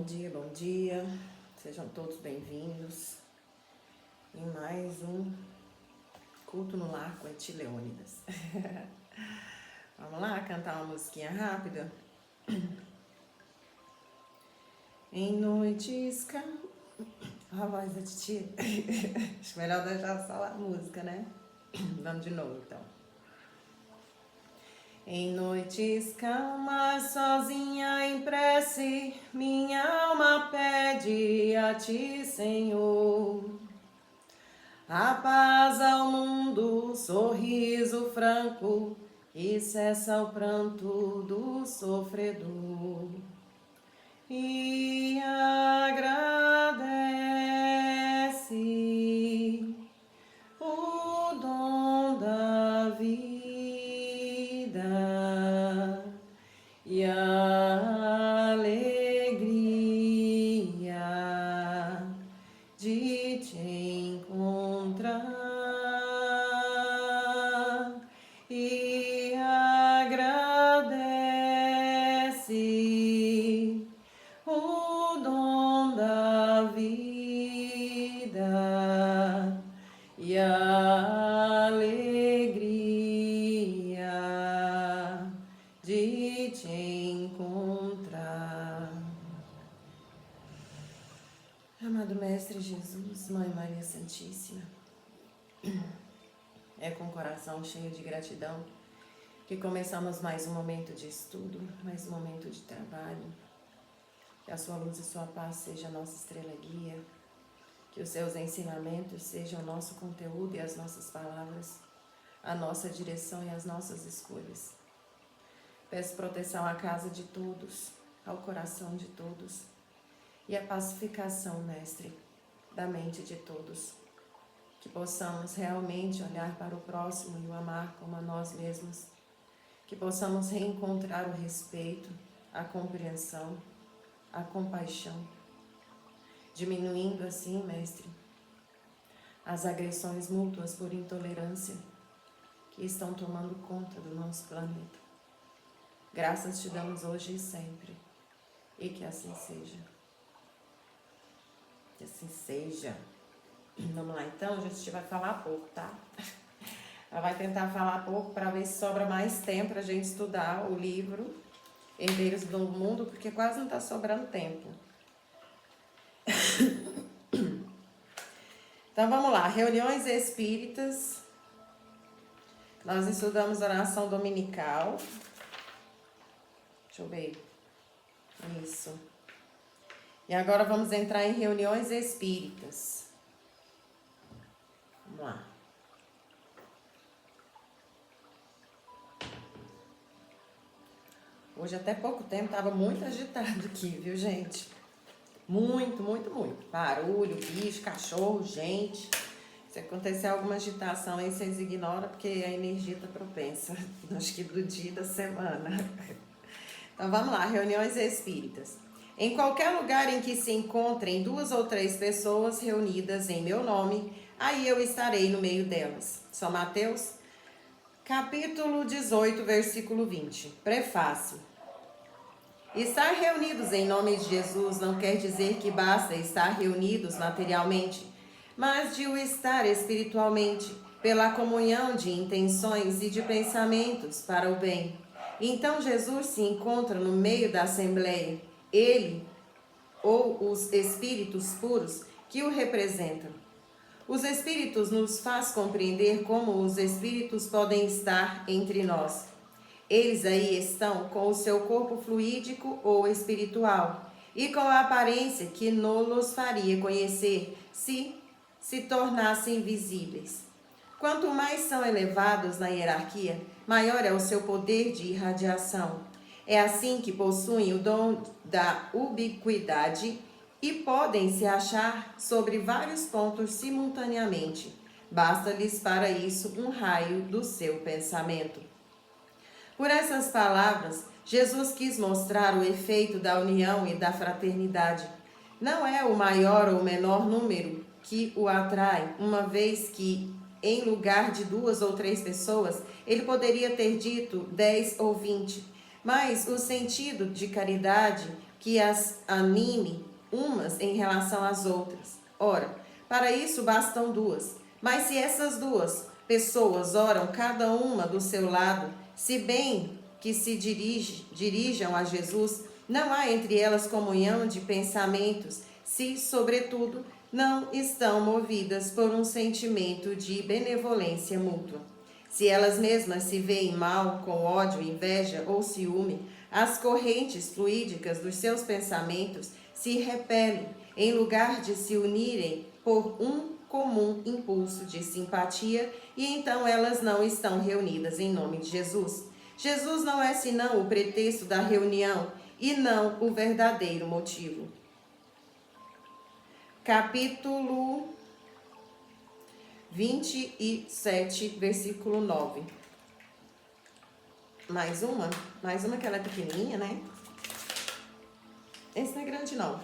bom dia. Sejam todos bem-vindos em mais um Culto no Lar com Etileônidas. Vamos lá cantar uma musiquinha rápida? Em noites a voz da titia. Acho melhor deixar só a música, né? Vamos de novo, então. Em noites calmas, sozinha em prece, minha alma pede a ti, Senhor. A paz ao mundo, sorriso franco, que cessa o pranto do sofredor. E agradece o dom da vida e a alegria de te encontrar. E agradece o dom da vida e a alegria de te encontrar. Amado Mestre Jesus, Mãe Maria Santíssima, é com o coração cheio de gratidão que começamos mais um momento de estudo, mais um momento de trabalho. Que a sua luz e sua paz seja a nossa estrela guia, que os seus ensinamentos sejam o nosso conteúdo e as nossas palavras, a nossa direção e as nossas escolhas. Peço proteção à casa de todos, ao coração de todos e a pacificação, Mestre, da mente de todos. Que possamos realmente olhar para o próximo e o amar como a nós mesmos. Que possamos reencontrar o respeito, a compreensão, a compaixão, diminuindo assim, Mestre, as agressões mútuas por intolerância que estão tomando conta do nosso planeta. Graças te damos hoje e sempre, e que assim seja. Que assim seja. Vamos lá então, a gente vai falar pouco, tá? Ela vai tentar falar pouco para ver se sobra mais tempo para a gente estudar o livro Herdeiros do Mundo, porque quase não está sobrando tempo. Então vamos lá, reuniões espíritas. Nós estudamos oração dominical. Deixa eu ver. Isso. E agora vamos entrar em reuniões espíritas. Vamos lá. Hoje até pouco tempo estava muito agitado aqui, viu, gente? Muito, muito, muito. Barulho, bicho, cachorro, gente. Se acontecer alguma agitação aí, vocês ignoram, porque a energia está propensa. Acho que do dia da semana. Então vamos lá, reuniões espíritas. Em qualquer lugar em que se encontrem 2 ou 3 pessoas reunidas em meu nome, aí eu estarei no meio delas. São Mateus, capítulo 18, versículo 20. Prefácio. Estar reunidos em nome de Jesus não quer dizer que basta estar reunidos materialmente, mas de o estar espiritualmente, pela comunhão de intenções e de pensamentos para o bem. Então Jesus se encontra no meio da assembleia, ele ou os espíritos puros que o representam. Os espíritos nos faz compreender como os espíritos podem estar entre nós. Eles aí estão com o seu corpo fluídico ou espiritual e com a aparência que nos faria conhecer se tornassem visíveis. Quanto mais são elevados na hierarquia, maior é o seu poder de irradiação. É assim que possuem o dom da ubiquidade e podem se achar sobre vários pontos simultaneamente. Basta-lhes para isso um raio do seu pensamento. Por essas palavras, Jesus quis mostrar o efeito da união e da fraternidade. Não é o maior ou menor número que o atrai, uma vez que, em lugar de 2 ou 3 pessoas, ele poderia ter dito 10 ou 20. mas o sentido de caridade que as anime umas em relação às outras. Ora, para isso bastam duas. Mas se essas duas pessoas oram cada uma do seu lado, se bem que se dirijam a Jesus, não há entre elas comunhão de pensamentos, se, sobretudo, não estão movidas por um sentimento de benevolência mútua. Se elas mesmas se veem mal, com ódio, inveja ou ciúme, as correntes fluídicas dos seus pensamentos se repelem, em lugar de se unirem por um comum impulso de simpatia, e então elas não estão reunidas em nome de Jesus. Jesus não é senão o pretexto da reunião e não o verdadeiro motivo. Capítulo 27, versículo 9. Mais uma que ela é pequenininha, né? Esse não é grande, não.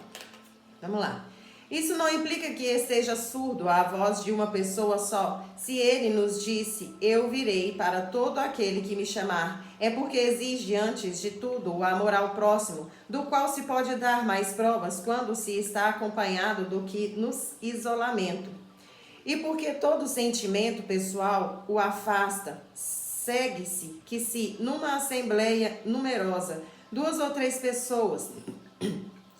Vamos lá. Isso não implica que esteja surdo à voz de uma pessoa só. Se ele nos disse, eu virei para todo aquele que me chamar, é porque exige antes de tudo o amor ao próximo, do qual se pode dar mais provas quando se está acompanhado do que no isolamento. E porque todo sentimento pessoal o afasta, segue-se que se numa assembleia numerosa, 2 ou 3 pessoas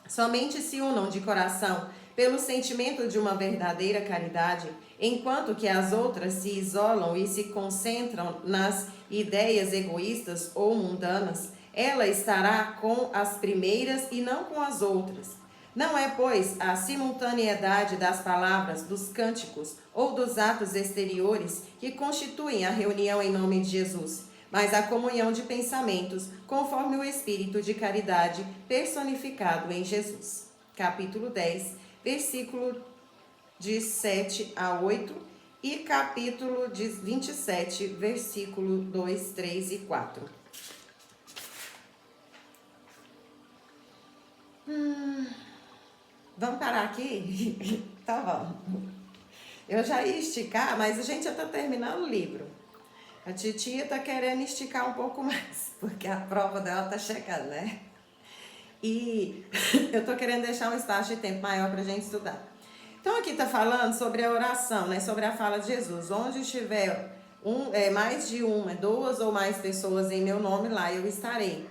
somente se unam de coração pelo sentimento de uma verdadeira caridade, enquanto que as outras se isolam e se concentram nas ideias egoístas ou mundanas, ela estará com as primeiras e não com as outras. Não é, pois, a simultaneidade das palavras, dos cânticos ou dos atos exteriores que constituem a reunião em nome de Jesus, mas a comunhão de pensamentos, conforme o Espírito de caridade personificado em Jesus. Capítulo 10, versículo de 7 a 8 e capítulo de 27, versículo 2, 3 e 4. Vamos parar aqui? Tá bom. Eu já ia esticar, mas a gente já tá terminando o livro. A titia tá querendo esticar um pouco mais, porque a prova dela tá chegando, né? E eu tô querendo deixar um espaço de tempo maior pra gente estudar. Então aqui tá falando sobre a oração, né? Sobre a fala de Jesus. Onde estiver mais de uma, 2 ou mais pessoas em meu nome, lá eu estarei.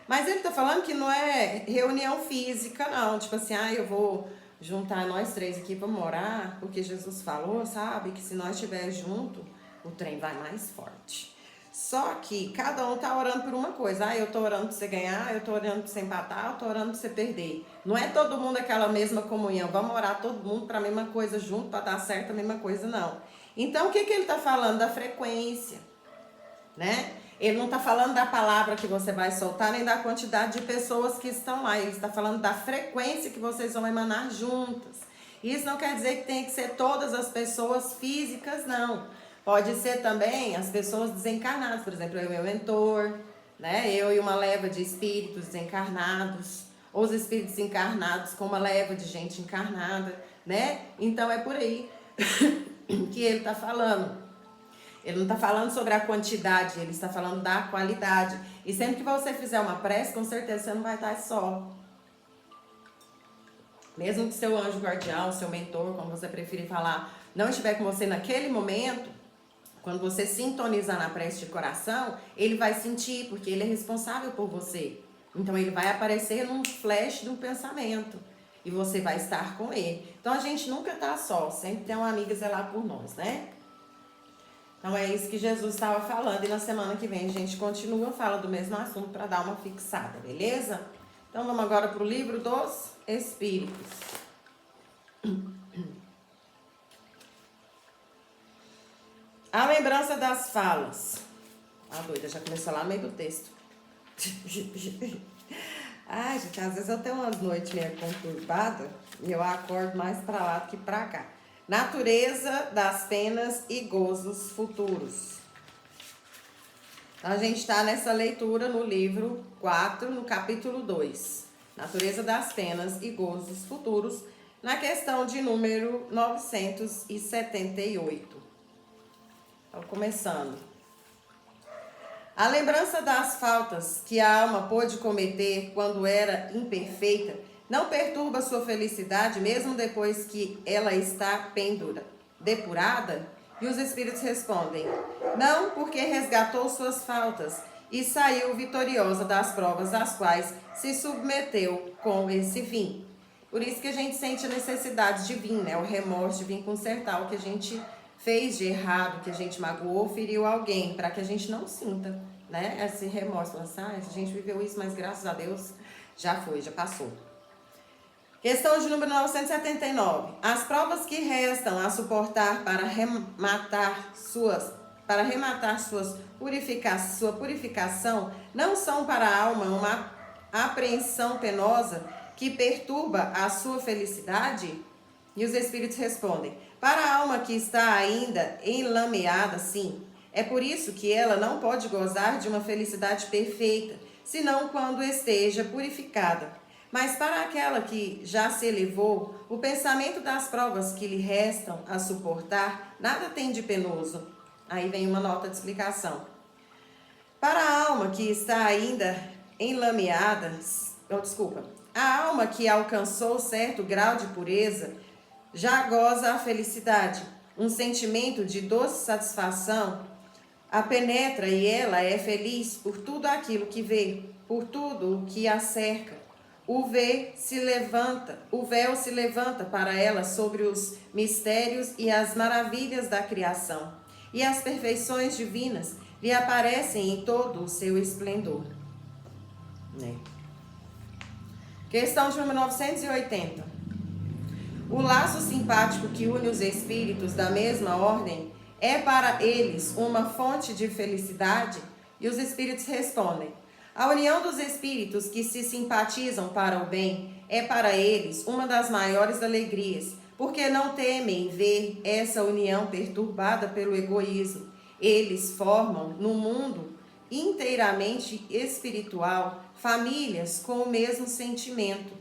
Mas ele tá falando que não é reunião física, não. Tipo assim, eu vou juntar nós 3 aqui pra orar, porque Jesus falou, sabe? Que se nós estiver junto, o trem vai mais forte. Só que cada um tá orando por uma coisa. Eu tô orando pra você ganhar, eu tô orando pra você empatar, eu tô orando pra você perder. Não é todo mundo aquela mesma comunhão. Vamos orar todo mundo pra mesma coisa junto, pra dar certo a mesma coisa, não. Então, o que ele tá falando? Da frequência, né? Ele não tá falando da palavra que você vai soltar, nem da quantidade de pessoas que estão lá. Ele está falando da frequência que vocês vão emanar juntas. Isso não quer dizer que tem que ser todas as pessoas físicas, não. Pode ser também as pessoas desencarnadas, por exemplo, eu e meu mentor, né? Eu e uma leva de espíritos desencarnados, ou os espíritos encarnados com uma leva de gente encarnada, né? Então é por aí que ele está falando. Ele não está falando sobre a quantidade, ele está falando da qualidade. E sempre que você fizer uma prece, com certeza você não vai estar só. Mesmo que seu anjo guardião, seu mentor, como você preferir falar, não estiver com você naquele momento, quando você sintonizar na prece de coração, ele vai sentir, porque ele é responsável por você. Então ele vai aparecer num flash do pensamento. E você vai estar com ele. Então a gente nunca está só, sempre tem uma amiga zelar por nós, né? Então é isso que Jesus estava falando. E na semana que vem a gente continua, fala do mesmo assunto para dar uma fixada, beleza? Então vamos agora para o livro dos Espíritos. A lembrança das falas. Doida, já começou lá no meio do texto. Ai, gente, às vezes eu tenho umas noites meio conturbadas e eu acordo mais para lá do que para cá. Natureza das penas e gozos futuros. Então, a gente está nessa leitura no livro 4, no capítulo 2. Natureza das penas e gozos futuros, na questão de número 978. Então, começando. A lembrança das faltas que a alma pôde cometer quando era imperfeita não perturba sua felicidade, mesmo depois que ela está depurada? E os espíritos respondem: não, porque resgatou suas faltas e saiu vitoriosa das provas às quais se submeteu com esse fim. Por isso que a gente sente a necessidade de vir, né? O remorso de vir consertar o que a gente fez de errado, que a gente magoou, feriu alguém, para que a gente não sinta, né? Esse remorso. A gente viveu isso, mas graças a Deus já foi, já passou. Questão de número 979. As provas que restam a suportar para rematar sua purificação não são para a alma uma apreensão penosa que perturba a sua felicidade? E os espíritos respondem: para a alma que está ainda enlameada, sim. É por isso que ela não pode gozar de uma felicidade perfeita, senão quando esteja purificada. Mas para aquela que já se elevou, o pensamento das provas que lhe restam a suportar nada tem de penoso. Aí vem uma nota de explicação. Para a alma que está ainda enlameada, a alma que alcançou certo grau de pureza já goza a felicidade. Um sentimento de doce satisfação a penetra e ela é feliz por tudo aquilo que vê, por tudo o que a cerca. O véu se levanta para ela sobre os mistérios e as maravilhas da criação, e as perfeições divinas lhe aparecem em todo o seu esplendor. Né? Questão de número 980. O laço simpático que une os espíritos da mesma ordem é para eles uma fonte de felicidade? E os espíritos respondem: a união dos espíritos que se simpatizam para o bem é para eles uma das maiores alegrias, porque não temem ver essa união perturbada pelo egoísmo. Eles formam, no mundo inteiramente espiritual, famílias com o mesmo sentimento.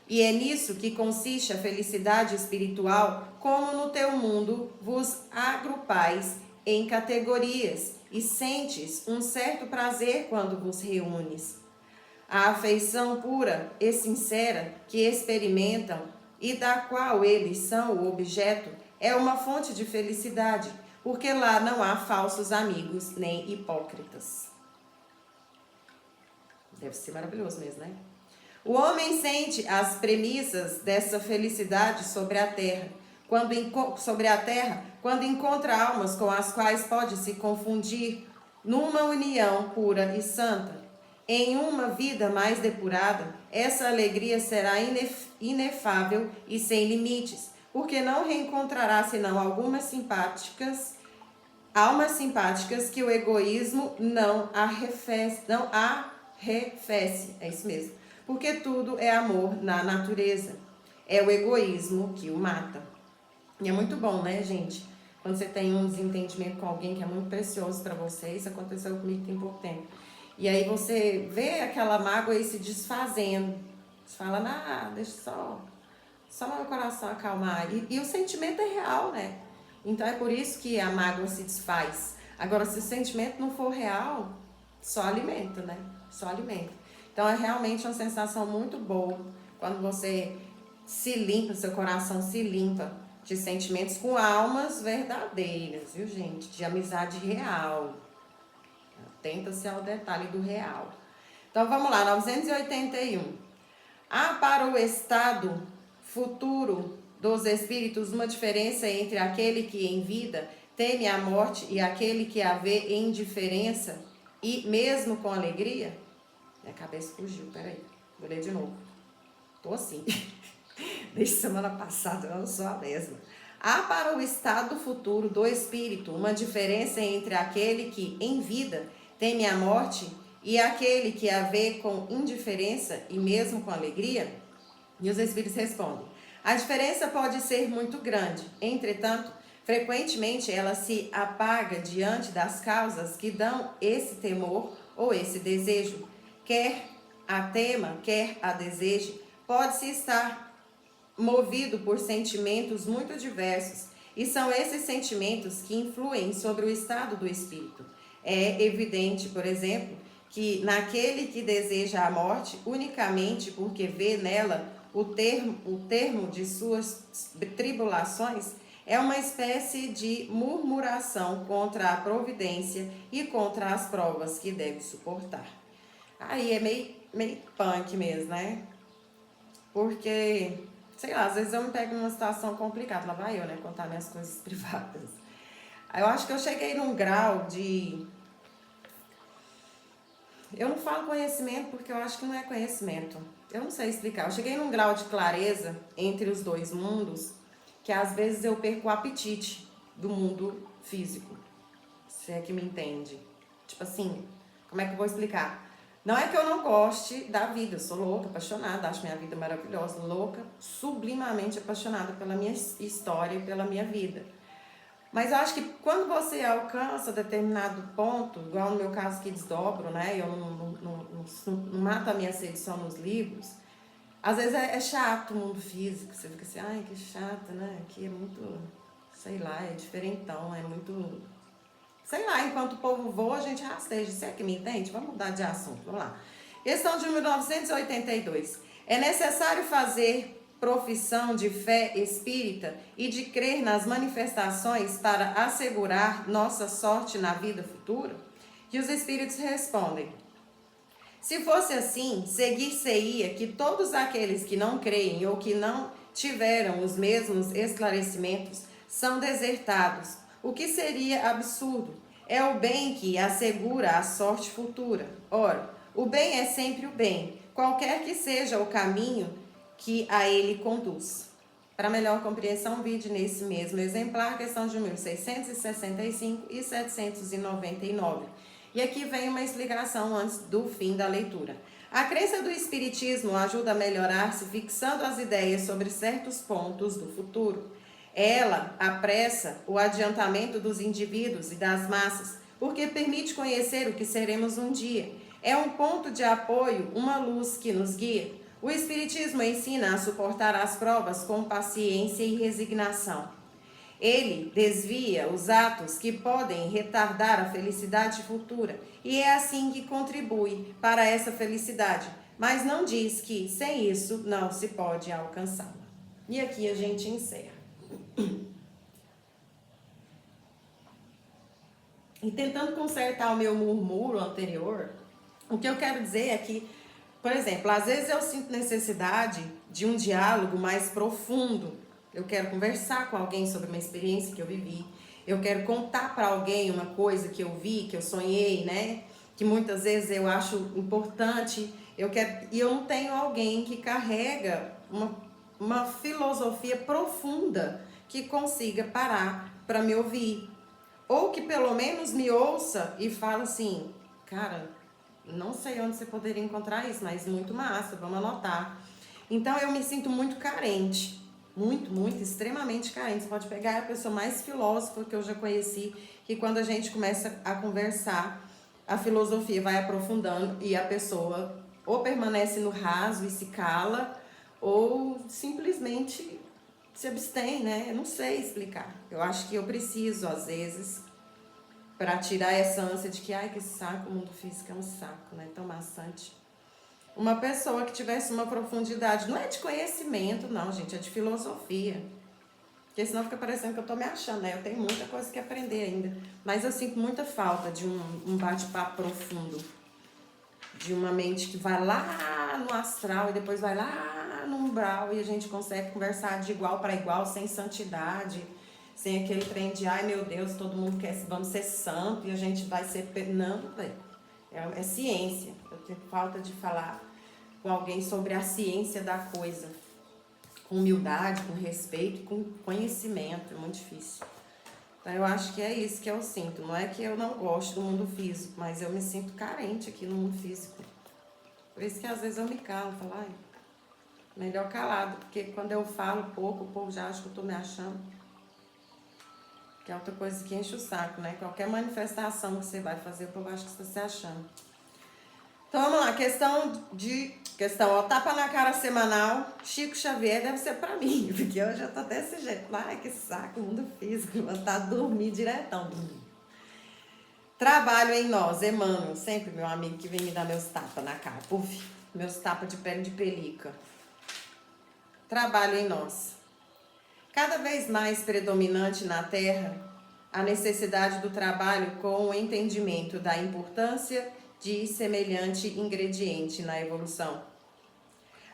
E é nisso que consiste a felicidade espiritual, como no teu mundo vos agrupais em categorias e sentes um certo prazer quando vos reúnes. A afeição pura e sincera que experimentam e da qual eles são o objeto é uma fonte de felicidade, porque lá não há falsos amigos nem hipócritas. Deve ser maravilhoso mesmo, né? O homem sente as premissas dessa felicidade sobre a terra, quando encontra almas com as quais pode se confundir numa união pura e santa. Em uma vida mais depurada, essa alegria será inefável e sem limites, porque não reencontrará senão almas simpáticas que o egoísmo não arrefece, é isso mesmo. Porque tudo é amor na natureza. É o egoísmo que o mata. E é muito bom, né, gente? Quando você tem um desentendimento com alguém que é muito precioso para você, isso aconteceu comigo tem pouco tempo. E aí você vê aquela mágoa aí se desfazendo. Você fala, deixa só meu coração acalmar. E o sentimento é real, né? Então é por isso que a mágoa se desfaz. Agora, se o sentimento não for real, só alimenta, né? Só alimenta. Então é realmente uma sensação muito boa quando você se limpa, seu coração se limpa de sentimentos com almas verdadeiras, viu, gente? De amizade real. Atenta-se ao detalhe do real. Então vamos lá, 981. Há para o estado futuro dos espíritos uma diferença entre aquele que em vida teme a morte e aquele que a vê em indiferença e mesmo com alegria? Minha cabeça fugiu, peraí. Vou ler de novo. Tô assim. Desde semana passada, eu não sou a mesma. Há para o estado futuro do espírito uma diferença entre aquele que, em vida, teme a morte e aquele que a vê com indiferença e mesmo com alegria? E os espíritos respondem: a diferença pode ser muito grande. Entretanto, frequentemente ela se apaga diante das causas que dão esse temor ou esse desejo. Quer a tema, quer a deseje, pode-se estar movido por sentimentos muito diversos, e são esses sentimentos que influem sobre o estado do espírito. É evidente, por exemplo, que naquele que deseja a morte unicamente porque vê nela o termo de suas tribulações, é uma espécie de murmuração contra a providência e contra as provas que deve suportar. Aí é meio punk mesmo, né? Porque, sei lá, às vezes eu me pego numa situação complicada. Lá vai eu, né? Contar minhas coisas privadas. Aí eu acho que eu cheguei num grau de... Eu não falo conhecimento porque eu acho que não é conhecimento. Eu não sei explicar. Eu cheguei num grau de clareza entre os dois mundos que às vezes eu perco o apetite do mundo físico. Se é que me entende. Tipo assim, como é que eu vou explicar? Não é que eu não goste da vida, eu sou louca, apaixonada, acho minha vida maravilhosa, louca, sublimamente apaixonada pela minha história e pela minha vida. Mas eu acho que quando você alcança determinado ponto, igual no meu caso que desdobro, né? Eu não mato a minha sede só nos livros. Às vezes é chato o mundo físico, você fica assim, ai que chato, né? Aqui é muito, sei lá, é diferentão, é muito... Sei lá, enquanto o povo voa, a gente rasteja. Você é que me entende? Vamos mudar de assunto, vamos lá. Questão de 1982. É necessário fazer profissão de fé espírita e de crer nas manifestações para assegurar nossa sorte na vida futura? E os espíritos respondem: se fosse assim, seguir-se-ia que todos aqueles que não creem ou que não tiveram os mesmos esclarecimentos são desertados, o que seria absurdo. É o bem que assegura a sorte futura. Ora, o bem é sempre o bem, qualquer que seja o caminho que a ele conduz. Para melhor compreensão, vide nesse mesmo exemplar, questão de 1665 e 799. E aqui vem uma explicação antes do fim da leitura. A crença do espiritismo ajuda a melhorar-se fixando as ideias sobre certos pontos do futuro. Ela apressa o adiantamento dos indivíduos e das massas, porque permite conhecer o que seremos um dia. É um ponto de apoio, uma luz que nos guia. O Espiritismo ensina a suportar as provas com paciência e resignação. Ele desvia os atos que podem retardar a felicidade futura e é assim que contribui para essa felicidade, mas não diz que sem isso não se pode alcançá-la. E aqui a gente encerra. E tentando consertar o meu murmúrio anterior, o que eu quero dizer é que, por exemplo, às vezes eu sinto necessidade de um diálogo mais profundo. Eu quero conversar com alguém sobre uma experiência que eu vivi. Eu quero contar para alguém uma coisa que eu vi, que eu sonhei, né? Que muitas vezes eu acho importante. E eu não tenho alguém que carrega uma filosofia profunda que consiga parar para me ouvir. Ou que pelo menos me ouça e fala assim, cara, não sei onde você poderia encontrar isso, mas muito massa, vamos anotar. Então eu me sinto muito carente, muito, extremamente carente. Você pode pegar a pessoa mais filósofa que eu já conheci, que quando a gente começa a conversar, a filosofia vai aprofundando e a pessoa ou permanece no raso e se cala, ou simplesmente se abstém, né? Eu não sei explicar. Eu acho que eu preciso, às vezes, para tirar essa ânsia de que, ai, que saco, o mundo físico é um saco, né? Tão maçante. Uma pessoa que tivesse uma profundidade, não é de conhecimento, não, gente, é de filosofia. Porque senão fica parecendo que eu tô me achando, né? Eu tenho muita coisa que aprender ainda. Mas eu sinto muita falta de um bate-papo profundo. De uma mente que vai lá no astral e depois vai lá no umbral e a gente consegue conversar de igual para igual, sem santidade, sem aquele trem de, ai meu Deus, todo mundo quer, vamos ser santo e a gente vai ser... Não, velho. É ciência. Eu tenho falta de falar com alguém sobre a ciência da coisa. Com humildade, com respeito, com conhecimento. É muito difícil. Então eu acho que é isso que eu sinto. Não é que eu não gosto do mundo físico, mas eu me sinto carente aqui no mundo físico. Por isso que às vezes eu me calo, falo, ai, melhor calado, porque quando eu falo pouco, o povo já acha que eu tô me achando. Que é outra coisa que enche o saco, né? Qualquer manifestação que você vai fazer, o povo acha que você tá se achando. Então vamos lá, questão, ó, tapa na cara semanal, Chico Xavier deve ser pra mim, porque eu já tô desse jeito. Ai, que saco, mundo físico, levantar, dormir diretão. Trabalho em nós, Emmanuel, sempre meu amigo que vem me dar meus tapas na cara. Puf, meus tapas de pele de pelica. Trabalho em nós. Cada vez mais predominante na Terra a necessidade do trabalho com o entendimento da importância de semelhante ingrediente na evolução.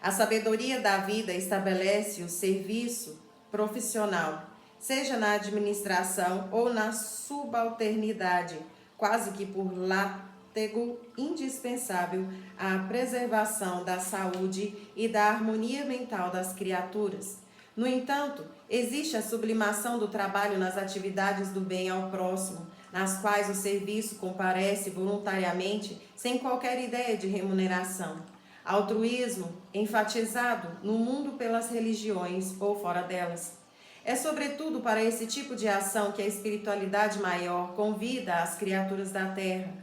A sabedoria da vida estabelece o serviço profissional, seja na administração ou na subalternidade, quase que por látego indispensável à preservação da saúde e da harmonia mental das criaturas. No entanto, existe a sublimação do trabalho nas atividades do bem ao próximo, nas quais o serviço comparece voluntariamente sem qualquer ideia de remuneração. Altruísmo enfatizado no mundo pelas religiões ou fora delas. É sobretudo para esse tipo de ação que a espiritualidade maior convida as criaturas da terra,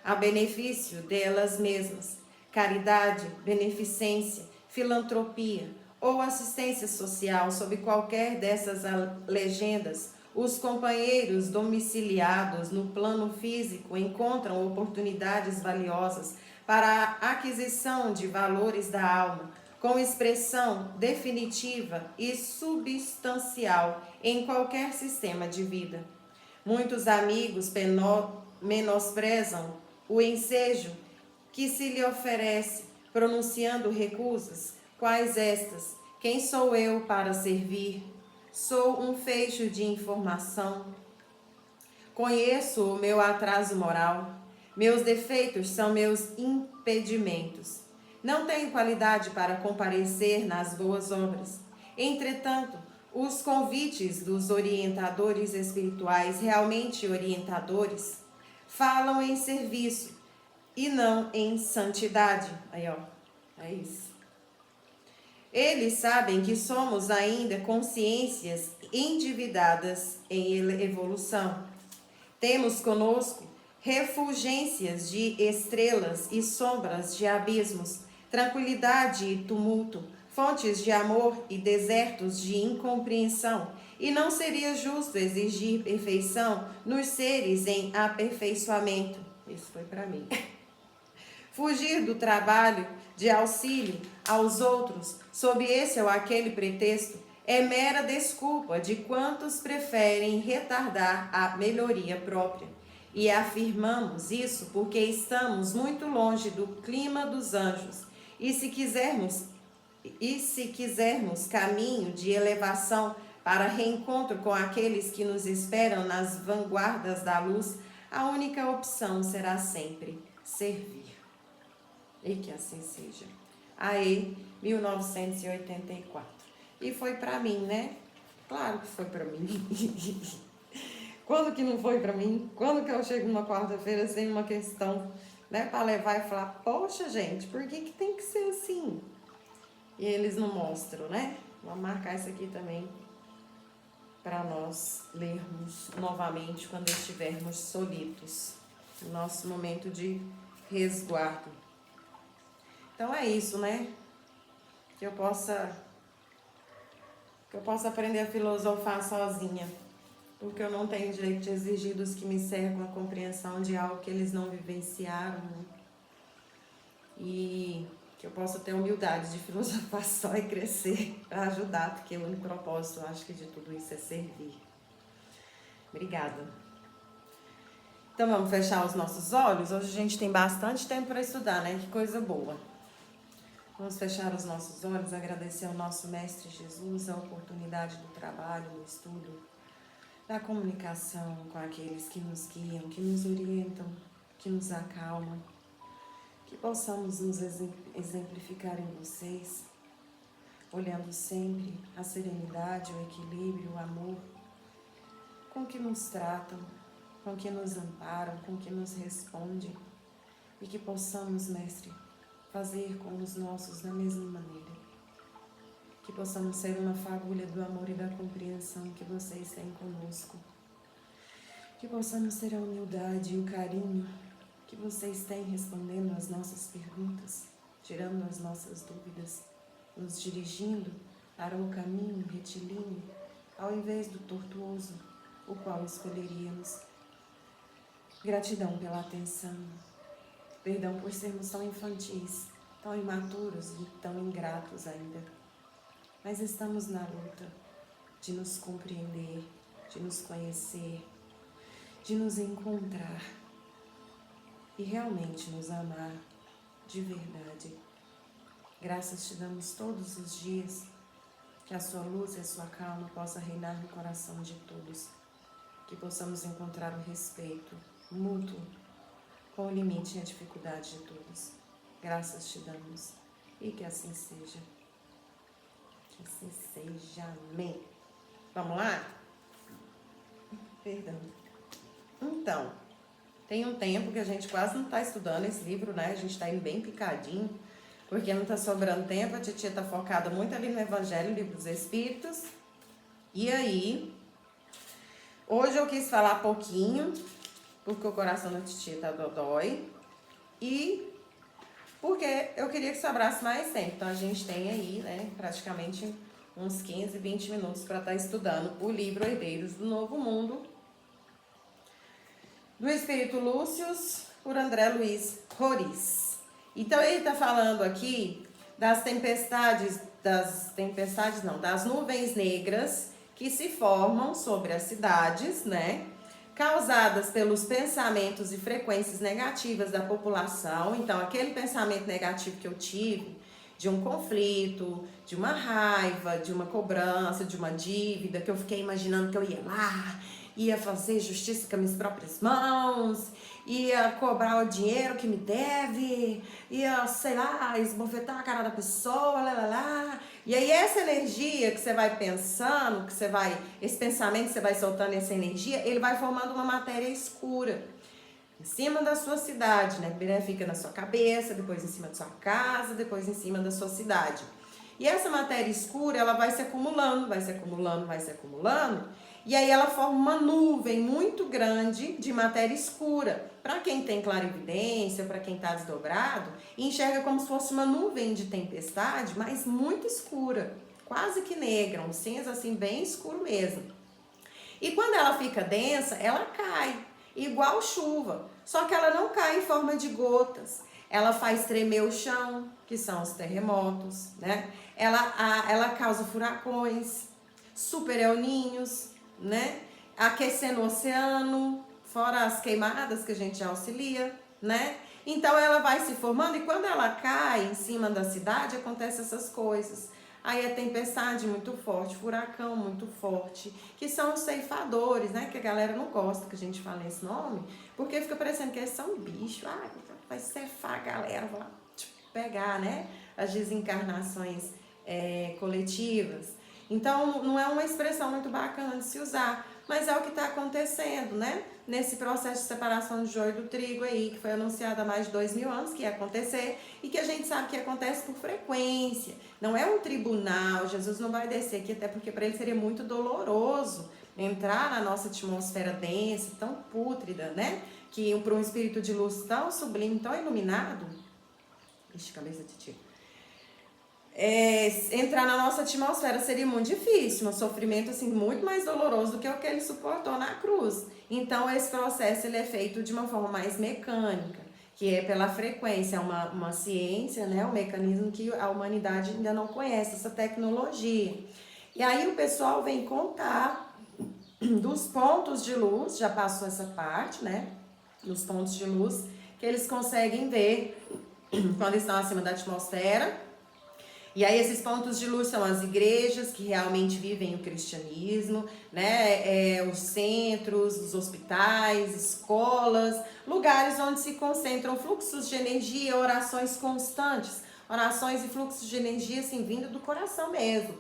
a benefício delas mesmas. Caridade, beneficência, filantropia ou assistência social, sob qualquer dessas legendas, os companheiros domiciliados no plano físico encontram oportunidades valiosas para a aquisição de valores da alma, com expressão definitiva e substancial em qualquer sistema de vida. Muitos amigos menosprezam o ensejo que se lhe oferece, pronunciando recusas, quais estas: quem sou eu para servir? Sou um feixe de informação. Conheço o meu atraso moral. Meus defeitos são meus impedimentos. Não tenho qualidade para comparecer nas boas obras. Entretanto, os convites dos orientadores espirituais, realmente orientadores, falam em serviço e não em santidade. Aí, ó, é isso. Eles sabem que somos ainda consciências endividadas em evolução. Temos conosco refulgências de estrelas e sombras de abismos, tranquilidade e tumulto, fontes de amor e desertos de incompreensão, e não seria justo exigir perfeição nos seres em aperfeiçoamento. Isso foi para mim. Fugir do trabalho de auxílio aos outros, sob esse ou aquele pretexto, é mera desculpa de quantos preferem retardar a melhoria própria. E afirmamos isso porque estamos muito longe do clima dos anjos. E se quisermos caminho de elevação para reencontro com aqueles que nos esperam nas vanguardas da luz, a única opção será sempre servir. E que assim seja. Aê, 1984. E foi pra mim, né? Claro que foi pra mim. Quando que não foi pra mim? Quando que eu chego numa quarta-feira sem uma questão, né, pra levar e falar, poxa, gente, por que que tem que ser assim? E eles não mostram, né? Vamos marcar isso aqui também para nós lermos novamente quando estivermos solitos. Nosso momento de resguardo. Então é isso, né? Que eu possa aprender a filosofar sozinha. Porque eu não tenho direito de exigir dos que me cercam a compreensão de algo que eles não vivenciaram. Né? E que eu possa ter humildade de filosofar só e crescer para ajudar, porque o único propósito, eu acho que de tudo isso é servir. Obrigada. Então vamos fechar os nossos olhos? Hoje a gente tem bastante tempo para estudar, né? Que coisa boa. Vamos fechar os nossos olhos, agradecer ao nosso Mestre Jesus a oportunidade do trabalho, do estudo, da comunicação com aqueles que nos guiam, que nos orientam, que nos acalmam, que possamos nos exemplificar em vocês, olhando sempre a serenidade, o equilíbrio, o amor, com que nos tratam, com que nos amparam, com que nos respondem, e que possamos, Mestre, fazer com os nossos da mesma maneira. Que possamos ser uma fagulha do amor e da compreensão que vocês têm conosco. Que possamos ter a humildade e o carinho que vocês têm respondendo às nossas perguntas, tirando as nossas dúvidas, nos dirigindo para o caminho retilíneo, ao invés do tortuoso, o qual escolheríamos. Gratidão pela atenção. Perdão por sermos tão infantis, tão imaturos e tão ingratos ainda. Mas estamos na luta de nos compreender, de nos conhecer, de nos encontrar e realmente nos amar de verdade. Graças te damos todos os dias, que a sua luz e a sua calma possa reinar no coração de todos, que possamos encontrar o respeito mútuo com o limite e a dificuldade de todos. Graças te damos e que assim seja. Que assim seja. Amém. Vamos lá? Perdão. Então, tem um tempo que a gente quase não está estudando esse livro, né? A gente está indo bem picadinho, porque não está sobrando tempo. A titia está focada muito ali no Evangelho, Livro dos Espíritos. E aí, hoje eu quis falar pouquinho, porque o coração da titia tá dodói. E porque eu queria que sobrasse mais tempo. Então, a gente tem aí, né, praticamente uns 15, 20 minutos para estar estudando o livro Herdeiros do Novo Mundo, do Espírito Lúcius, por André Luiz Roriz. Então, ele está falando aqui das das nuvens negras que se formam sobre as cidades, né? Causadas pelos pensamentos e frequências negativas da população. Então, aquele pensamento negativo que eu tive, de um conflito, de uma raiva, de uma cobrança, de uma dívida, que eu fiquei imaginando que eu ia lá, ia fazer justiça com as minhas próprias mãos, ia cobrar o dinheiro que me deve, ia, sei lá, esbofetar a cara da pessoa, lá. E aí essa energia que você vai pensando, esse pensamento que você vai soltando, essa energia, ele vai formando uma matéria escura em cima da sua cidade, né? Primeiro fica na sua cabeça, depois em cima da sua casa, depois em cima da sua cidade. E essa matéria escura, ela vai se acumulando, vai se acumulando, vai se acumulando, e aí ela forma uma nuvem muito grande de matéria escura. Para quem tem clarividência, para quem está desdobrado, enxerga como se fosse uma nuvem de tempestade, mas muito escura, quase que negra, um cinza assim bem escuro mesmo. E quando ela fica densa, ela cai, igual chuva, só que ela não cai em forma de gotas. Ela faz tremer o chão, que são os terremotos, né? Ela causa furacões, super El Ninhos, né? Aquecendo o oceano, fora as queimadas que a gente auxilia, né? Então ela vai se formando e quando ela cai em cima da cidade, acontecem essas coisas. Aí é tempestade muito forte, furacão muito forte, que são os ceifadores, né? Que a galera não gosta que a gente fale esse nome, porque fica parecendo que eles são bichos. Ah, vai ceifar a galera, vai lá pegar, né? As desencarnações coletivas. Então, não é uma expressão muito bacana de se usar, mas é o que está acontecendo, né? Nesse processo de separação de joio do trigo aí, que foi anunciado há mais de 2000 anos que ia acontecer e que a gente sabe que acontece por frequência. Não é um tribunal, Jesus não vai descer aqui, até porque para ele seria muito doloroso entrar na nossa atmosfera densa, tão pútrida, né? Que para um espírito de luz tão sublime, tão iluminado, ixi, cabeça de tio, entrar na nossa atmosfera seria muito difícil, um sofrimento assim muito mais doloroso do que o que ele suportou na cruz. Então esse processo ele é feito de uma forma mais mecânica, que é pela frequência, uma ciência, né, um mecanismo que a humanidade ainda não conhece, essa tecnologia. E aí o pessoal vem contar dos pontos de luz, já passou essa parte, né, dos pontos de luz que eles conseguem ver quando estão acima da atmosfera. E aí esses pontos de luz são as igrejas que realmente vivem o cristianismo, né? Os centros, os hospitais, escolas, lugares onde se concentram fluxos de energia, orações constantes, orações e fluxos de energia assim, vindo do coração mesmo.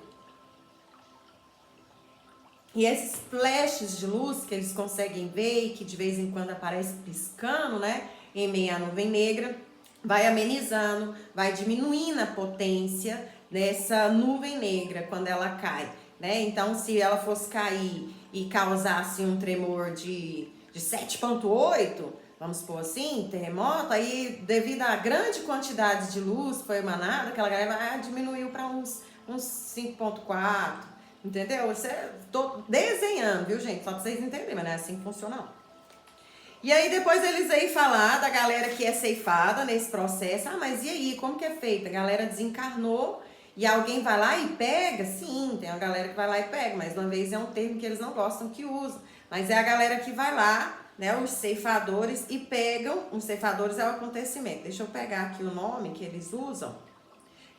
E esses flashes de luz que eles conseguem ver e que de vez em quando aparece piscando, né? Em meio à nuvem negra, vai amenizando, vai diminuindo a potência dessa nuvem negra quando ela cai, né? Então, se ela fosse cair e causasse um tremor de 7,8, vamos supor assim, terremoto, aí devido à grande quantidade de luz que foi emanada, aquela galera diminuiu para uns 5,4, entendeu? Estou desenhando, viu, gente? Só para vocês entenderem, mas não é assim que funciona não. E aí depois eles vêm falar da galera que é ceifada nesse processo. Ah, mas e aí, como que é feito? A galera desencarnou e alguém vai lá e pega? Sim, tem uma galera que vai lá e pega, mas uma vez é um termo que eles não gostam que usam. Mas é a galera que vai lá, né, os ceifadores, e pegam, os ceifadores é o acontecimento. Deixa eu pegar aqui o nome que eles usam.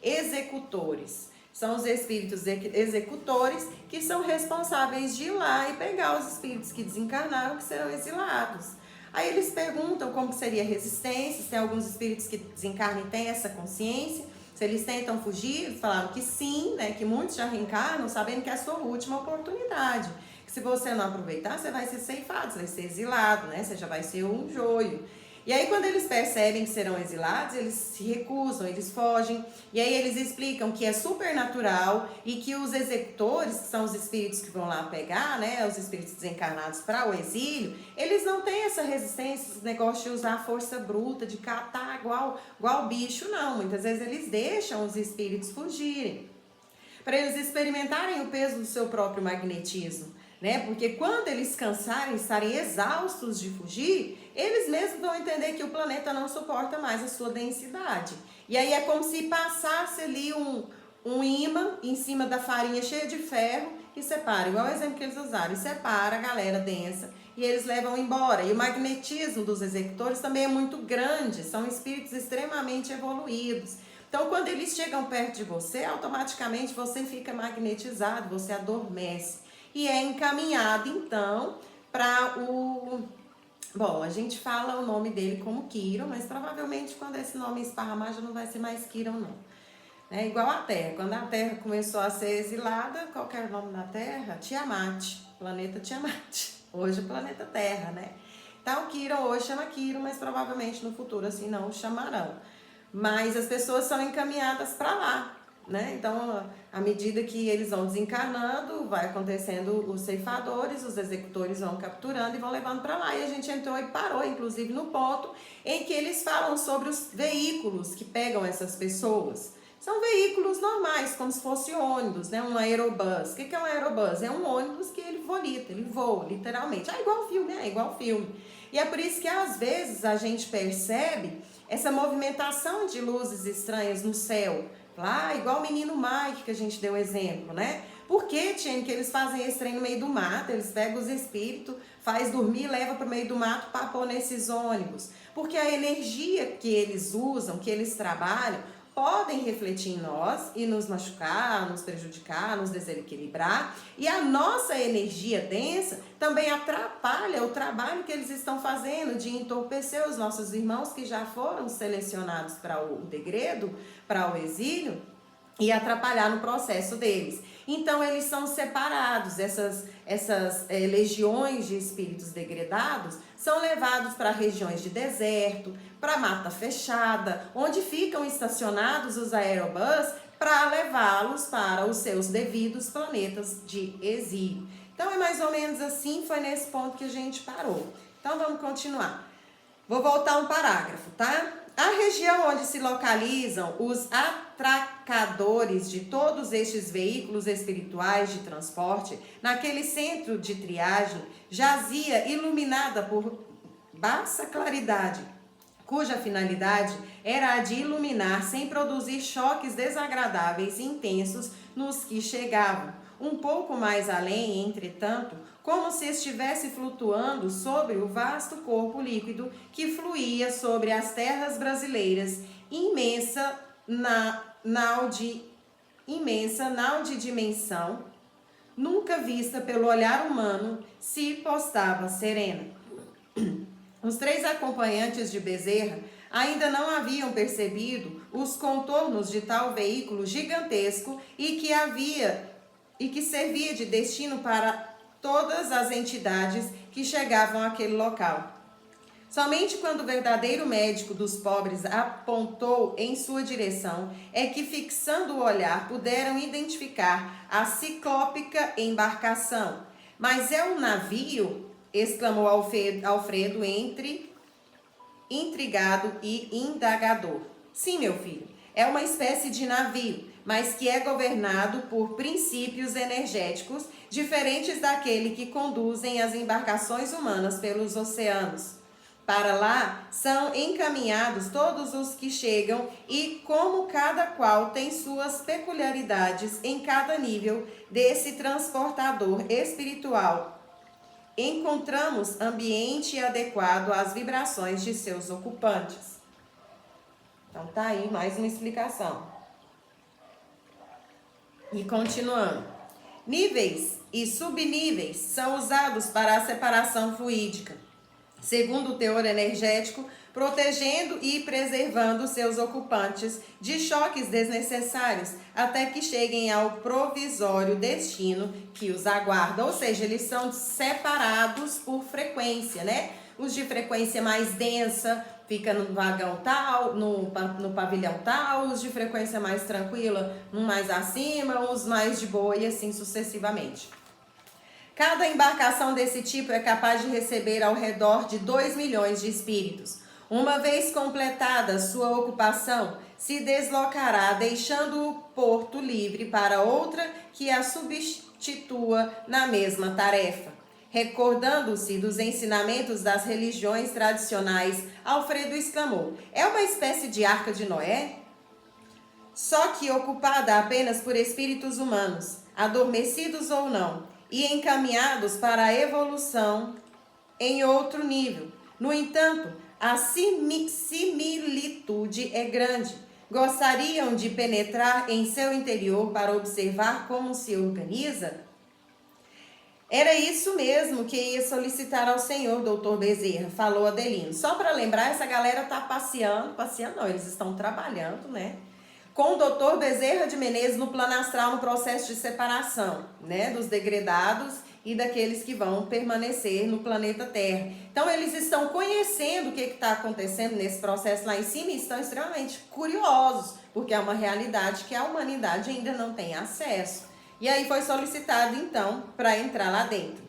Executores. São os espíritos executores que são responsáveis de ir lá e pegar os espíritos que desencarnaram, que serão exilados. Aí eles perguntam como seria a resistência, se tem alguns espíritos que desencarnam e têm essa consciência, se eles tentam fugir. Eles falaram que sim, né, que muitos já reencarnam sabendo que é a sua última oportunidade. Que se você não aproveitar, você vai ser ceifado, você vai ser exilado, né, você já vai ser um joio. E aí quando eles percebem que serão exilados, eles se recusam, eles fogem. E aí eles explicam que é supernatural e que os executores, que são os espíritos que vão lá pegar, né, os espíritos desencarnados para o exílio, eles não têm essa resistência, esse negócio de usar a força bruta, de catar igual bicho, não. Muitas vezes eles deixam os espíritos fugirem, para eles experimentarem o peso do seu próprio magnetismo, né? Porque quando eles cansarem, estarem exaustos de fugir, eles mesmos vão entender que o planeta não suporta mais a sua densidade. E aí é como se passasse ali um imã em cima da farinha cheia de ferro e separa, igual o exemplo que eles usaram, e separa a galera densa e eles levam embora. E o magnetismo dos executores também é muito grande, são espíritos extremamente evoluídos. Então, quando eles chegam perto de você, automaticamente você fica magnetizado, você adormece. E é encaminhado, então, para o... Bom, a gente fala o nome dele como Quiron, mas provavelmente quando esse nome esparramar já não vai ser mais Quiron, não. É igual a Terra. Quando a Terra começou a ser exilada, qual que era o nome da Terra? Tiamat, planeta Tiamat. Hoje o planeta Terra, né? Então, Quiron hoje chama Quiron, mas provavelmente no futuro assim não o chamarão. Mas as pessoas são encaminhadas para lá, né? Então, à medida que eles vão desencarnando, vai acontecendo os ceifadores, os executores vão capturando e vão levando para lá. E a gente entrou e parou, inclusive, no ponto em que eles falam sobre os veículos que pegam essas pessoas. São veículos normais, como se fosse ônibus, né? Um aerobus. O que é um aerobus? É um ônibus que ele volita, ele voa, literalmente. Ah, igual filme, é igual filme. E é por isso que, às vezes, a gente percebe essa movimentação de luzes estranhas no céu. Lá, igual o menino Mike, que a gente deu exemplo, né? Por que, Tiene, que eles fazem esse trem no meio do mato? Eles pegam os espíritos, faz dormir, leva para o meio do mato para pôr nesses ônibus. Porque a energia que eles usam, que eles trabalham, podem refletir em nós e nos machucar, nos prejudicar, nos desequilibrar. E a nossa energia densa também atrapalha o trabalho que eles estão fazendo de entorpecer os nossos irmãos que já foram selecionados para o degredo, para o exílio, e atrapalhar no processo deles. Então eles são separados, essas legiões de espíritos degredados são levados para regiões de deserto, para mata fechada, onde ficam estacionados os aerobus para levá-los para os seus devidos planetas de exílio. Então é mais ou menos assim, foi nesse ponto que a gente parou. Então vamos continuar. Vou voltar um parágrafo, tá? A região onde se localizam os atracadores de todos estes veículos espirituais de transporte, naquele centro de triagem, jazia iluminada por baixa claridade, cuja finalidade era a de iluminar sem produzir choques desagradáveis e intensos nos que chegavam. Um pouco mais além, entretanto, como se estivesse flutuando sobre o vasto corpo líquido que fluía sobre as terras brasileiras, imensa nau de dimensão, nunca vista pelo olhar humano, se postava serena. Os três acompanhantes de Bezerra ainda não haviam percebido os contornos de tal veículo gigantesco e que servia de destino para todas as entidades que chegavam àquele local. Somente quando o verdadeiro médico dos pobres apontou em sua direção é que, fixando o olhar, puderam identificar a ciclópica embarcação. Mas é um navio? Exclamou Alfredo intrigado e indagador. Sim, meu filho, é uma espécie de navio, mas que é governado por princípios energéticos diferentes daquele que conduzem as embarcações humanas pelos oceanos. Para lá são encaminhados todos os que chegam e como cada qual tem suas peculiaridades em cada nível desse transportador espiritual, encontramos ambiente adequado às vibrações de seus ocupantes. Então tá aí mais uma explicação. E continuando. Níveis e subníveis são usados para a separação fluídica, segundo o teor energético, protegendo e preservando seus ocupantes de choques desnecessários até que cheguem ao provisório destino que os aguarda. Ou seja, eles são separados por frequência, né? Os de frequência mais densa fica no vagão tal, no pavilhão tal, os de frequência mais tranquila, um mais acima, os mais de boa e assim sucessivamente. Cada embarcação desse tipo é capaz de receber ao redor de 2 milhões de espíritos. Uma vez completada sua ocupação, se deslocará, deixando o porto livre para outra que a substitua na mesma tarefa. Recordando-se dos ensinamentos das religiões tradicionais, Alfredo exclamou: é uma espécie de Arca de Noé? Só que ocupada apenas por espíritos humanos, adormecidos ou não, e encaminhados para a evolução em outro nível. No entanto, a similitude é grande. Gostariam de penetrar em seu interior para observar como se organiza? Era isso mesmo que ia solicitar ao senhor, doutor Bezerra, falou Adelino. Só para lembrar, essa galera está passeando não, eles estão trabalhando, né? Com o doutor Bezerra de Menezes no plano astral, no processo de separação, né? Dos degredados e daqueles que vão permanecer no planeta Terra. Então, eles estão conhecendo o que está acontecendo nesse processo lá em cima e estão extremamente curiosos, porque é uma realidade que a humanidade ainda não tem acesso. E aí foi solicitado, então, para entrar lá dentro.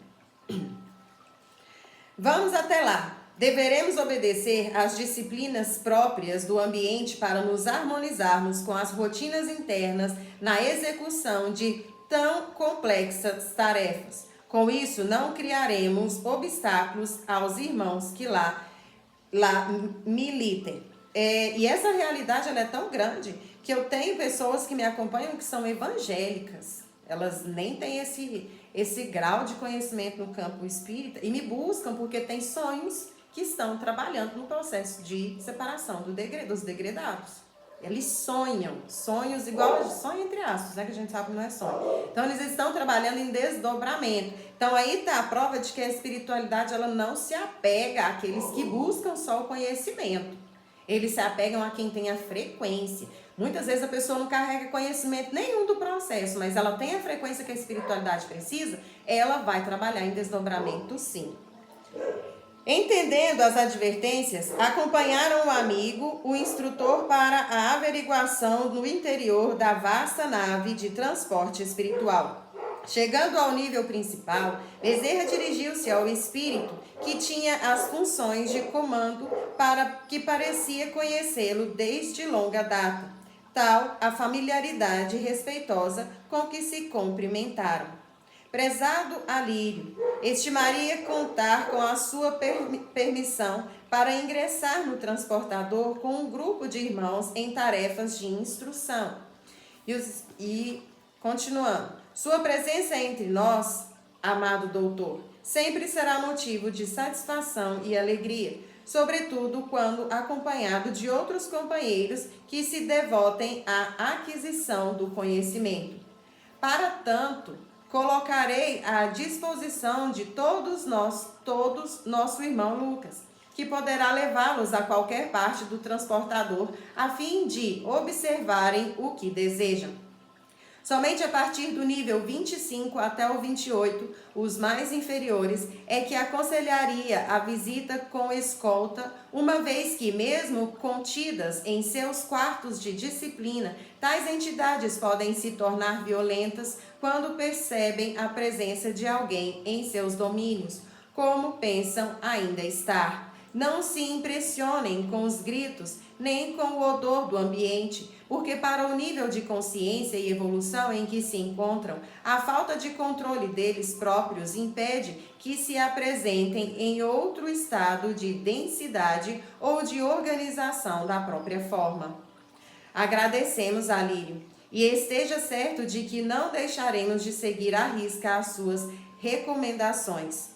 Vamos até lá. Deveremos obedecer às disciplinas próprias do ambiente para nos harmonizarmos com as rotinas internas na execução de tão complexas tarefas. Com isso, não criaremos obstáculos aos irmãos que lá militem. E essa realidade ela é tão grande que eu tenho pessoas que me acompanham que são evangélicas. Elas nem têm esse grau de conhecimento no campo espírita e me buscam porque têm sonhos que estão trabalhando no processo de separação dos degredados. Eles sonham, sonhos igual, sonho entre aspas, né, que a gente sabe que não é sonho. Então, eles estão trabalhando em desdobramento. Então, aí está a prova de que a espiritualidade ela não se apega àqueles que buscam só o conhecimento. Eles se apegam a quem tem a frequência. Muitas vezes a pessoa não carrega conhecimento nenhum do processo, mas ela tem a frequência que a espiritualidade precisa, ela vai trabalhar em desdobramento sim. Entendendo as advertências, acompanharam o amigo, o instrutor, para a averiguação no interior da vasta nave de transporte espiritual. Chegando ao nível principal, Bezerra dirigiu-se ao espírito que tinha as funções de comando para que parecia conhecê-lo desde longa data. Tal a familiaridade respeitosa com que se cumprimentaram. Prezado Alírio, estimaria contar com a sua permissão para ingressar no transportador com um grupo de irmãos em tarefas de instrução. Continuando, sua presença entre nós, amado doutor, sempre será motivo de satisfação e alegria, sobretudo quando acompanhado de outros companheiros que se devotem à aquisição do conhecimento. Para tanto, colocarei à disposição de todos nosso irmão Lucas, que poderá levá-los a qualquer parte do transportador, a fim de observarem o que desejam. Somente a partir do nível 25 até o 28, os mais inferiores, é que aconselharia a visita com escolta, uma vez que, mesmo contidas em seus quartos de disciplina, tais entidades podem se tornar violentas quando percebem a presença de alguém em seus domínios, como pensam ainda estar. Não se impressionem com os gritos, nem com o odor do ambiente, porque para o nível de consciência e evolução em que se encontram, a falta de controle deles próprios impede que se apresentem em outro estado de densidade ou de organização da própria forma. Agradecemos a Lírio, e esteja certo de que não deixaremos de seguir à risca as suas recomendações.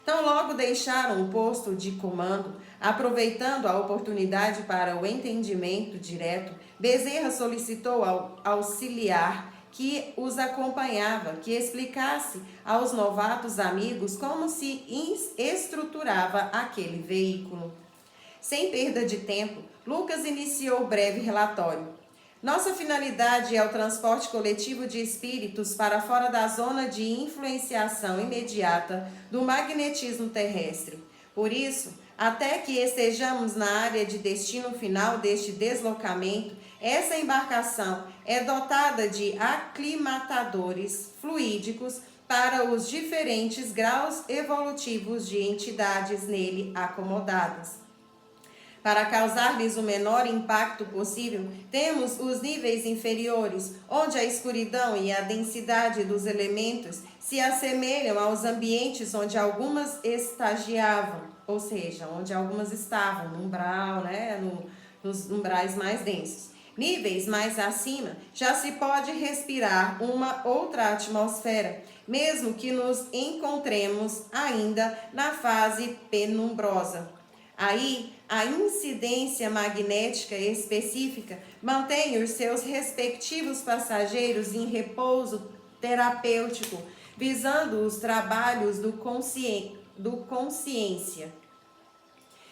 Tão logo deixaram o posto de comando, aproveitando a oportunidade para o entendimento direto, Bezerra solicitou ao auxiliar que os acompanhava que explicasse aos novatos amigos como se estruturava aquele veículo. Sem perda de tempo, Lucas iniciou o breve relatório. Nossa finalidade é o transporte coletivo de espíritos para fora da zona de influenciação imediata do magnetismo terrestre. Por isso, até que estejamos na área de destino final deste deslocamento, essa embarcação é dotada de aclimatadores fluídicos para os diferentes graus evolutivos de entidades nele acomodadas. Para causar-lhes o menor impacto possível, temos os níveis inferiores, onde a escuridão e a densidade dos elementos se assemelham aos ambientes onde algumas estagiavam, ou seja, onde algumas estavam no umbral, nos umbrais mais densos. Níveis mais acima, já se pode respirar uma outra atmosfera, mesmo que nos encontremos ainda na fase penumbrosa. Aí, a incidência magnética específica mantém os seus respectivos passageiros em repouso terapêutico, visando os trabalhos do consciência.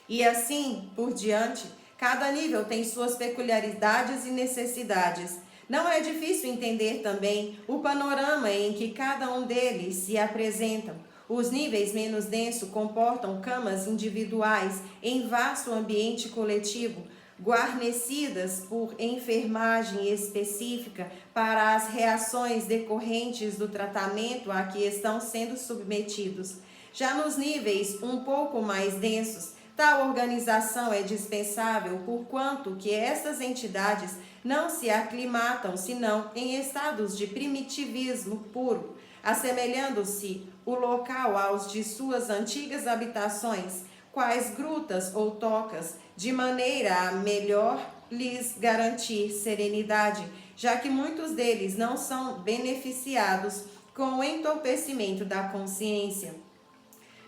E assim por diante, cada nível tem suas peculiaridades e necessidades. Não é difícil entender também o panorama em que cada um deles se apresentam. Os níveis menos densos comportam camas individuais em vasto ambiente coletivo, guarnecidas por enfermagem específica para as reações decorrentes do tratamento a que estão sendo submetidos. Já nos níveis um pouco mais densos, tal organização é dispensável, porquanto que estas entidades não se aclimatam senão em estados de primitivismo puro, assemelhando-se o local aos de suas antigas habitações, quais grutas ou tocas, de maneira a melhor lhes garantir serenidade, já que muitos deles não são beneficiados com o entorpecimento da consciência.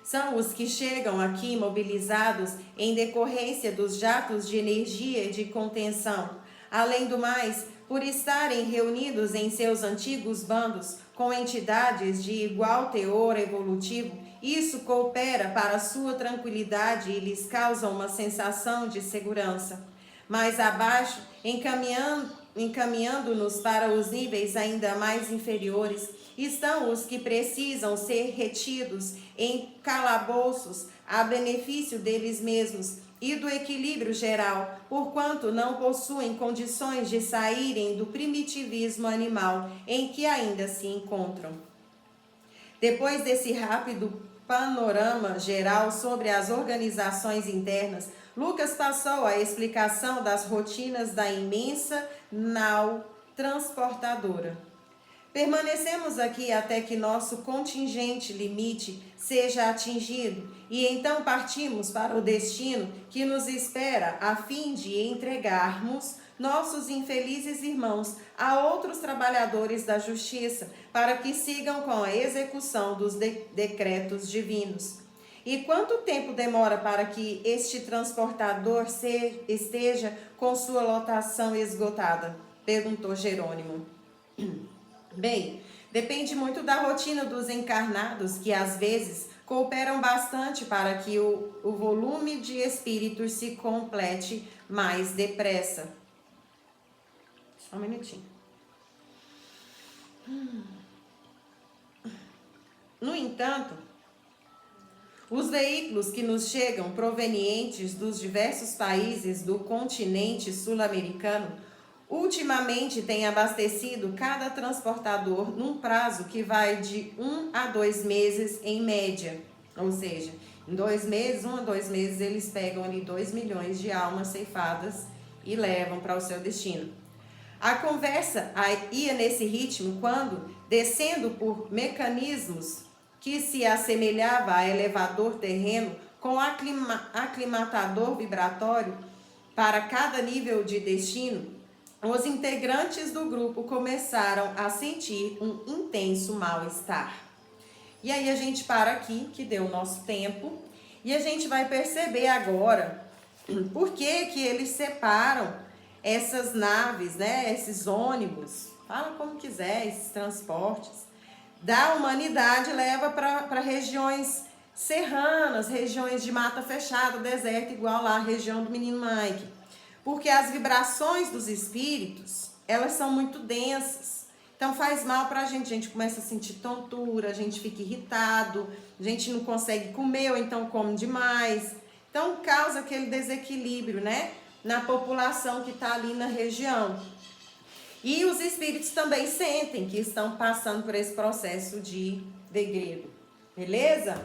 São os que chegam aqui mobilizados em decorrência dos jatos de energia e de contenção. Além do mais, por estarem reunidos em seus antigos bandos com entidades de igual teor evolutivo, isso coopera para sua tranquilidade e lhes causa uma sensação de segurança. Mais abaixo, encaminhando-nos para os níveis ainda mais inferiores, estão os que precisam ser retidos em calabouços a benefício deles mesmos e do equilíbrio geral, porquanto não possuem condições de saírem do primitivismo animal em que ainda se encontram. Depois desse rápido panorama geral sobre as organizações internas, Lucas passou à explicação das rotinas da imensa nau transportadora. Permanecemos aqui até que nosso contingente limite seja atingido e então partimos para o destino que nos espera a fim de entregarmos nossos infelizes irmãos a outros trabalhadores da justiça para que sigam com a execução dos decretos divinos. E quanto tempo demora para que este transportador esteja com sua lotação esgotada? Perguntou Jerônimo. Bem, depende muito da rotina dos encarnados, que às vezes cooperam bastante para que o volume de espíritos se complete mais depressa. Só um minutinho. No entanto, os veículos que nos chegam provenientes dos diversos países do continente sul-americano ultimamente têm abastecido cada transportador num prazo que vai de 1 a 2 meses em média. Ou seja, em 2 meses, 1 a 2 meses, eles pegam ali 2 milhões de almas ceifadas e levam para o seu destino. A conversa ia nesse ritmo quando, descendo por mecanismos que se assemelhava a elevador terreno com aclimatador vibratório para cada nível de destino, os integrantes do grupo começaram a sentir um intenso mal-estar. E aí a gente para aqui, que deu o nosso tempo, e a gente vai perceber agora por que que eles separam essas naves, né, esses ônibus, fala como quiser, esses transportes, da humanidade, leva para regiões serranas, regiões de mata fechada, deserto, igual lá a região do menino Mike. Porque as vibrações dos espíritos, elas são muito densas. Então faz mal pra gente. A gente começa a sentir tontura, a gente fica irritado, a gente não consegue comer ou então come demais. Então causa aquele desequilíbrio, né, na população que está ali na região. E os espíritos também sentem que estão passando por esse processo de degredo. Beleza?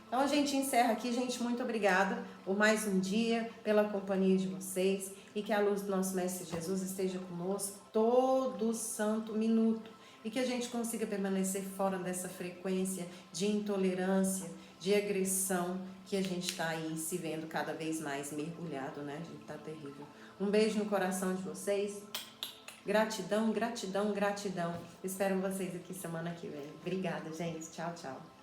Então a gente encerra aqui, gente. Muito obrigada por mais um dia, pela companhia de vocês. E que a luz do nosso Mestre Jesus esteja conosco todo santo minuto. E que a gente consiga permanecer fora dessa frequência de intolerância, de agressão, que a gente está aí se vendo cada vez mais mergulhado, né? A gente tá terrível. Um beijo no coração de vocês. Gratidão, gratidão, gratidão. Espero vocês aqui semana que vem. Obrigada, gente. Tchau, tchau.